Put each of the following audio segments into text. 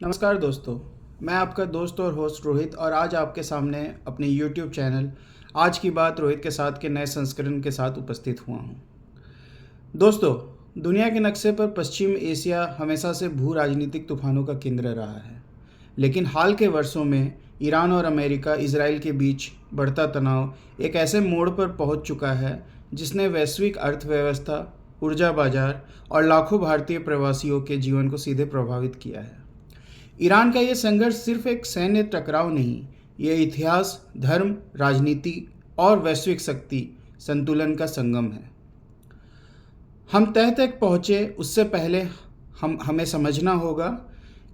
नमस्कार दोस्तों। मैं आपका दोस्त और होस्ट रोहित और आज आपके सामने अपने YouTube चैनल आज की बात रोहित के साथ के नए संस्करण के साथ उपस्थित हुआ हूँ। दोस्तों, दुनिया के नक्शे पर पश्चिम एशिया हमेशा से भू राजनीतिक तूफानों का केंद्र रहा है, लेकिन हाल के वर्षों में ईरान और अमेरिका इसराइल के बीच बढ़ता तनाव एक ऐसे मोड़ पर पहुंच चुका है जिसने वैश्विक अर्थव्यवस्था, ऊर्जा बाजार और लाखों भारतीय प्रवासियों के जीवन को सीधे प्रभावित किया है। ईरान का ये संघर्ष सिर्फ एक सैन्य टकराव नहीं, ये इतिहास, धर्म, राजनीति और वैश्विक शक्ति संतुलन का संगम है। हम तह तक पहुँचे उससे पहले हमें समझना होगा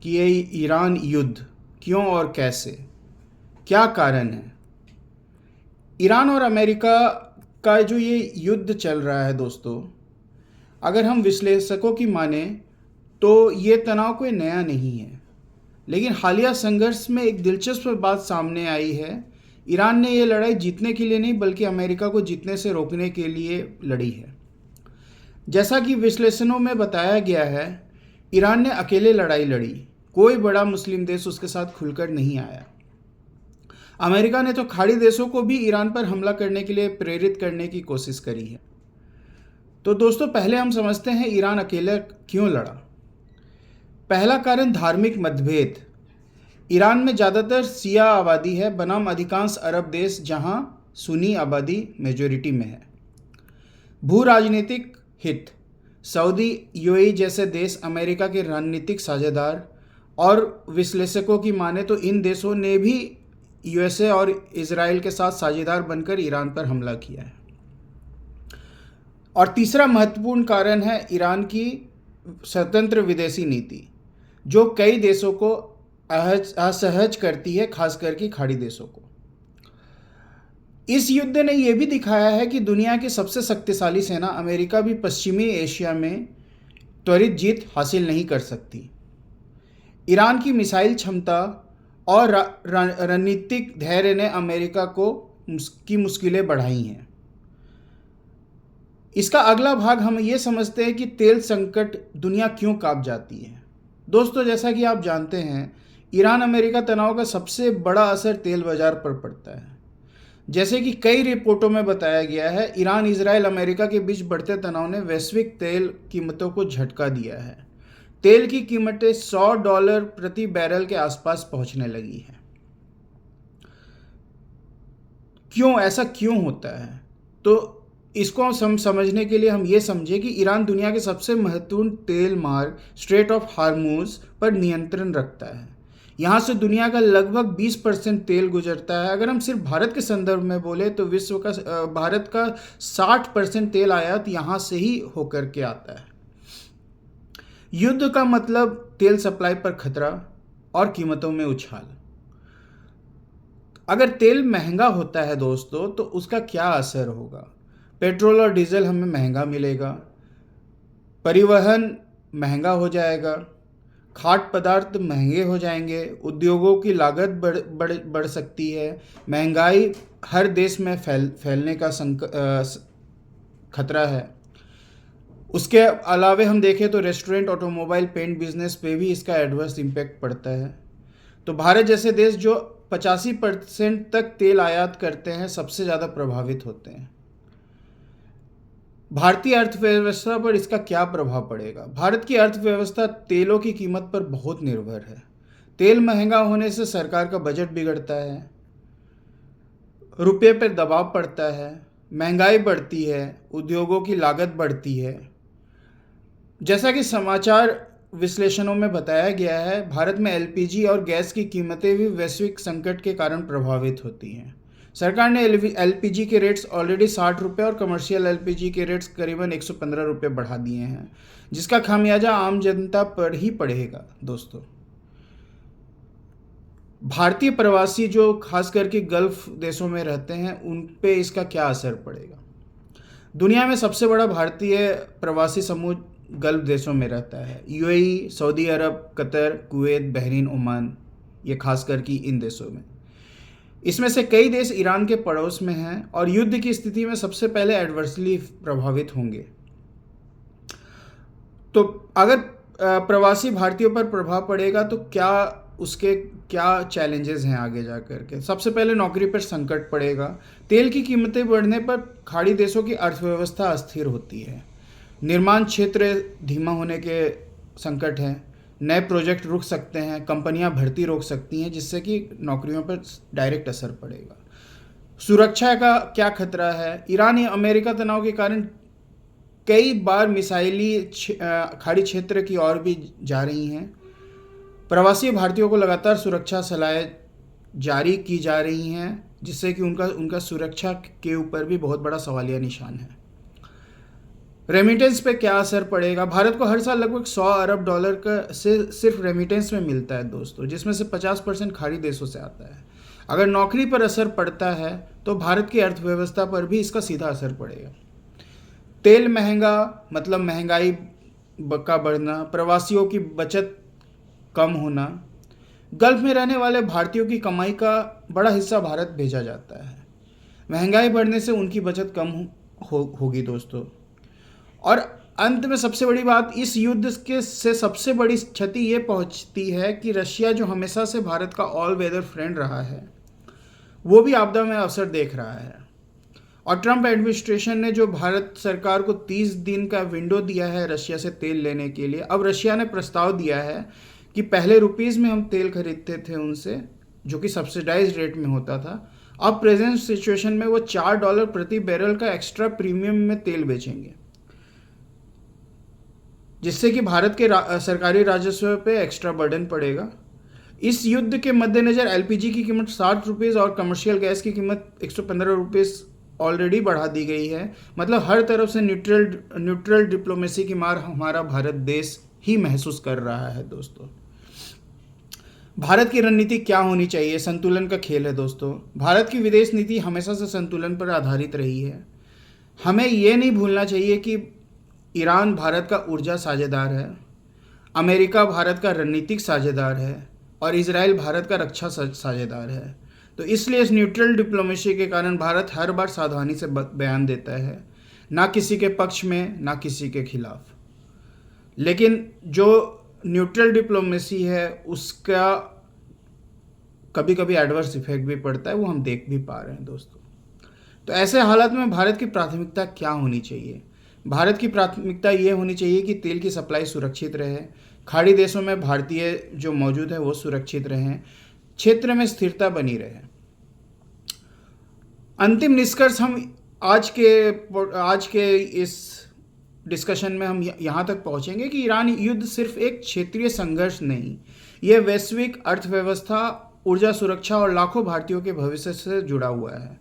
कि ये ईरान युद्ध क्यों और कैसे, क्या कारण है। ईरान और अमेरिका का जो ये युद्ध चल रहा है दोस्तों, अगर हम विश्लेषकों की माने तो ये तनाव कोई नया नहीं है, लेकिन हालिया संघर्ष में एक दिलचस्प बात सामने आई है। ईरान ने यह लड़ाई जीतने के लिए नहीं बल्कि अमेरिका को जीतने से रोकने के लिए लड़ी है। जैसा कि विश्लेषणों में बताया गया है, ईरान ने अकेले लड़ाई लड़ी, कोई बड़ा मुस्लिम देश उसके साथ खुलकर नहीं आया। अमेरिका ने तो खाड़ी देशों को भी ईरान पर हमला करने के लिए प्रेरित करने की कोशिश करी है। तो दोस्तों, पहले हम समझते हैं ईरान अकेले क्यों लड़ा। पहला कारण धार्मिक मतभेद। ईरान में ज़्यादातर शिया आबादी है बनाम अधिकांश अरब देश जहां सुन्नी आबादी मेजोरिटी में है। भू राजनीतिक हित। सऊदी, यूएई जैसे देश अमेरिका के रणनीतिक साझेदार और विश्लेषकों की माने तो इन देशों ने भी यूएसए और इजराइल के साथ साझेदार बनकर ईरान पर हमला किया है। और तीसरा महत्वपूर्ण कारण है ईरान की स्वतंत्र विदेशी नीति, जो कई देशों को असहज करती है, खासकर कि खाड़ी देशों को। इस युद्ध ने यह भी दिखाया है कि दुनिया की सबसे शक्तिशाली सेना अमेरिका भी पश्चिमी एशिया में त्वरित जीत हासिल नहीं कर सकती। ईरान की मिसाइल क्षमता और रणनीतिक धैर्य ने अमेरिका की मुश्किलें बढ़ाई हैं। इसका अगला भाग हम ये समझते हैं कि तेल संकट दुनिया क्यों कांप जाती है। दोस्तों, जैसा कि आप जानते हैं, ईरान अमेरिका तनाव का सबसे बड़ा असर तेल बाजार पर पड़ता है। जैसे कि कई रिपोर्टों में बताया गया है, ईरान, इजराइल, अमेरिका के बीच बढ़ते तनाव ने वैश्विक तेल कीमतों को झटका दिया है। तेल की कीमतें $100 प्रति बैरल के आसपास पहुंचने लगी हैं। ऐसा क्यों होता है? तो इसको हम समझने के लिए हम ये समझें कि ईरान दुनिया के सबसे महत्वपूर्ण तेल मार्ग स्ट्रेट ऑफ हार्मूज पर नियंत्रण रखता है। यहाँ से दुनिया का लगभग 20% तेल गुजरता है। अगर हम सिर्फ भारत के संदर्भ में बोले तो भारत का 60% तेल आयात यहाँ से ही होकर के आता है। युद्ध का मतलब तेल सप्लाई पर खतरा और कीमतों में उछाल। अगर तेल महंगा होता है दोस्तों, तो उसका क्या असर होगा? पेट्रोल और डीजल हमें महंगा मिलेगा, परिवहन महंगा हो जाएगा, खाद्य पदार्थ महंगे हो जाएंगे, उद्योगों की लागत बढ़ सकती है, महंगाई हर देश में फैलने का खतरा है। उसके अलावे हम देखें तो रेस्टोरेंट, ऑटोमोबाइल, पेंट बिजनेस पे भी इसका एडवर्स इम्पैक्ट पड़ता है। तो भारत जैसे देश जो 85% तक तेल आयात करते हैं, सबसे ज़्यादा प्रभावित होते हैं। भारतीय अर्थव्यवस्था पर इसका क्या प्रभाव पड़ेगा? भारत की अर्थव्यवस्था तेलों की कीमत पर बहुत निर्भर है। तेल महंगा होने से सरकार का बजट बिगड़ता है, रुपये पर दबाव पड़ता है, महंगाई बढ़ती है, उद्योगों की लागत बढ़ती है। जैसा कि समाचार विश्लेषणों में बताया गया है, भारत में एलपीजी और गैस की कीमतें भी वैश्विक संकट के कारण प्रभावित होती हैं। सरकार ने एलपीजी के रेट्स ऑलरेडी ₹60 और कमर्शियल एलपीजी के रेट्स करीबन ₹115 बढ़ा दिए हैं, जिसका खामियाजा आम जनता पर ही पड़ेगा। दोस्तों, भारतीय प्रवासी जो खास करके गल्फ देशों में रहते हैं, उन पे इसका क्या असर पड़ेगा? दुनिया में सबसे बड़ा भारतीय प्रवासी समूह गल्फ देशों में रहता है। यूएई, सऊदी अरब, कतर, कुवैत, बहरीन, ओमान, ये खास करके इन देशों में। इसमें से कई देश ईरान के पड़ोस में हैं और युद्ध की स्थिति में सबसे पहले एडवर्सली प्रभावित होंगे। तो अगर प्रवासी भारतीयों पर प्रभाव पड़ेगा तो उसके क्या चैलेंजेस हैं आगे जा कर के। सबसे पहले नौकरी पर संकट पड़ेगा। तेल की कीमतें बढ़ने पर खाड़ी देशों की अर्थव्यवस्था अस्थिर होती है। निर्माण क्षेत्र धीमा होने के संकट हैं। नए प्रोजेक्ट रुक सकते हैं। कंपनियां भर्ती रोक सकती हैं, जिससे कि नौकरियों पर डायरेक्ट असर पड़ेगा। सुरक्षा का क्या खतरा है? ईरान या अमेरिका तनाव के कारण कई बार मिसाइली खाड़ी क्षेत्र की ओर भी जा रही हैं। प्रवासी भारतीयों को लगातार सुरक्षा सलाहें जारी की जा रही हैं, जिससे कि उनका सुरक्षा के ऊपर भी बहुत बड़ा सवालिया निशान है। रेमिटेंस पे क्या असर पड़ेगा? भारत को हर साल लगभग 100 अरब डॉलर का से सिर्फ रेमिटेंस में मिलता है दोस्तों, जिसमें से 50% खाड़ी देशों से आता है। अगर नौकरी पर असर पड़ता है तो भारत की अर्थव्यवस्था पर भी इसका सीधा असर पड़ेगा। तेल महंगा मतलब महंगाई का बढ़ना, प्रवासियों की बचत कम होना। गल्फ में रहने वाले भारतीयों की कमाई का बड़ा हिस्सा भारत भेजा जाता है। महंगाई बढ़ने से उनकी बचत कम होगी दोस्तों। और अंत में सबसे बड़ी बात, इस युद्ध से सबसे बड़ी क्षति ये पहुंचती है कि रशिया, जो हमेशा से भारत का ऑल वेदर फ्रेंड रहा है, वो भी आपदा में अवसर देख रहा है। और ट्रंप एडमिनिस्ट्रेशन ने जो भारत सरकार को 30 दिन का विंडो दिया है रशिया से तेल लेने के लिए, अब रशिया ने प्रस्ताव दिया है कि पहले रुपीज़ में हम तेल खरीदते थे उनसे, जो कि सब्सिडाइज रेट में होता था। अब प्रेजेंट सिचुएशन में वो $4 प्रति बैरल का एक्स्ट्रा प्रीमियम में तेल बेचेंगे, जिससे कि भारत के सरकारी राजस्व पे एक्स्ट्रा बर्डन पड़ेगा। इस युद्ध के मद्देनज़र एलपीजी की कीमत ₹60 और कमर्शियल गैस की कीमत ₹115 ऑलरेडी बढ़ा दी गई है। मतलब हर तरफ से न्यूट्रल डिप्लोमेसी की मार हमारा भारत देश ही महसूस कर रहा है दोस्तों। भारत की रणनीति क्या होनी चाहिए? संतुलन का खेल है दोस्तों। भारत की विदेश नीति हमेशा से संतुलन पर आधारित रही है। हमें यह नहीं भूलना चाहिए कि ईरान भारत का ऊर्जा साझेदार है, अमेरिका भारत का रणनीतिक साझेदार है और इजराइल भारत का रक्षा साझेदार है। तो इसलिए इस न्यूट्रल डिप्लोमेसी के कारण भारत हर बार सावधानी से बयान देता है, ना किसी के पक्ष में ना किसी के खिलाफ। लेकिन जो न्यूट्रल डिप्लोमेसी है उसका कभी कभी एडवर्स इफेक्ट भी पड़ता है, वो हम देख भी पा रहे हैं दोस्तों। तो ऐसे हालात में भारत की प्राथमिकता क्या होनी चाहिए? भारत की प्राथमिकता ये होनी चाहिए कि तेल की सप्लाई सुरक्षित रहे, खाड़ी देशों में भारतीय जो मौजूद है वो सुरक्षित रहें, क्षेत्र में स्थिरता बनी रहे। अंतिम निष्कर्ष हम आज के इस डिस्कशन में हम यहाँ तक पहुँचेंगे कि ईरान युद्ध सिर्फ एक क्षेत्रीय संघर्ष नहीं, ये वैश्विक अर्थव्यवस्था, ऊर्जा सुरक्षा और लाखों भारतीयों के भविष्य से जुड़ा हुआ है।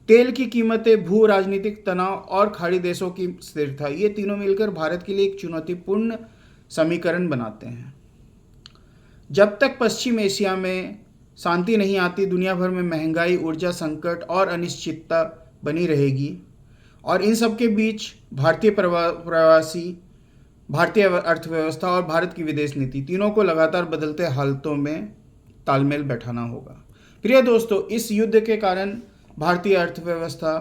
तेल की कीमतें, भू राजनीतिक तनाव और खाड़ी देशों की स्थिरता, ये तीनों मिलकर भारत के लिए एक चुनौतीपूर्ण समीकरण बनाते हैं। जब तक पश्चिम एशिया में शांति नहीं आती, दुनिया भर में महंगाई, ऊर्जा संकट और अनिश्चितता बनी रहेगी। और इन सब के बीच भारतीय प्रवासी, भारतीय अर्थव्यवस्था और भारत की विदेश नीति, तीनों को लगातार बदलते हालातों में तालमेल बैठाना होगा। प्रिय दोस्तों, इस युद्ध के कारण भारतीय अर्थव्यवस्था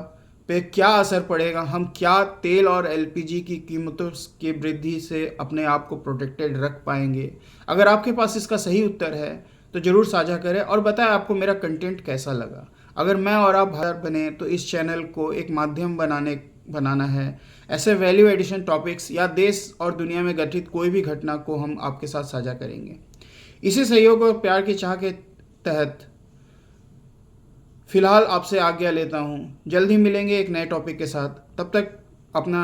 पे क्या असर पड़ेगा? हम क्या तेल और एलपीजी की कीमतों की वृद्धि से अपने आप को प्रोटेक्टेड रख पाएंगे? अगर आपके पास इसका सही उत्तर है तो ज़रूर साझा करें और बताएं आपको मेरा कंटेंट कैसा लगा। अगर मैं और आप भागीदार बने तो इस चैनल को एक माध्यम बनाना है। ऐसे वैल्यू एडिशन टॉपिक्स या देश और दुनिया में घटित कोई भी घटना को हम आपके साथ साझा करेंगे। इसी सहयोग और प्यार की चाह के तहत फिलहाल आपसे आज्ञा लेता हूँ। जल्द ही मिलेंगे एक नए टॉपिक के साथ। तब तक अपना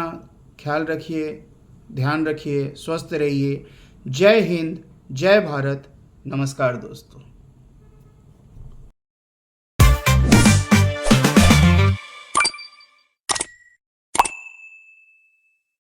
ख्याल रखिए, ध्यान रखिए, स्वस्थ रहिए। जय हिंद, जय भारत, नमस्कार दोस्तों।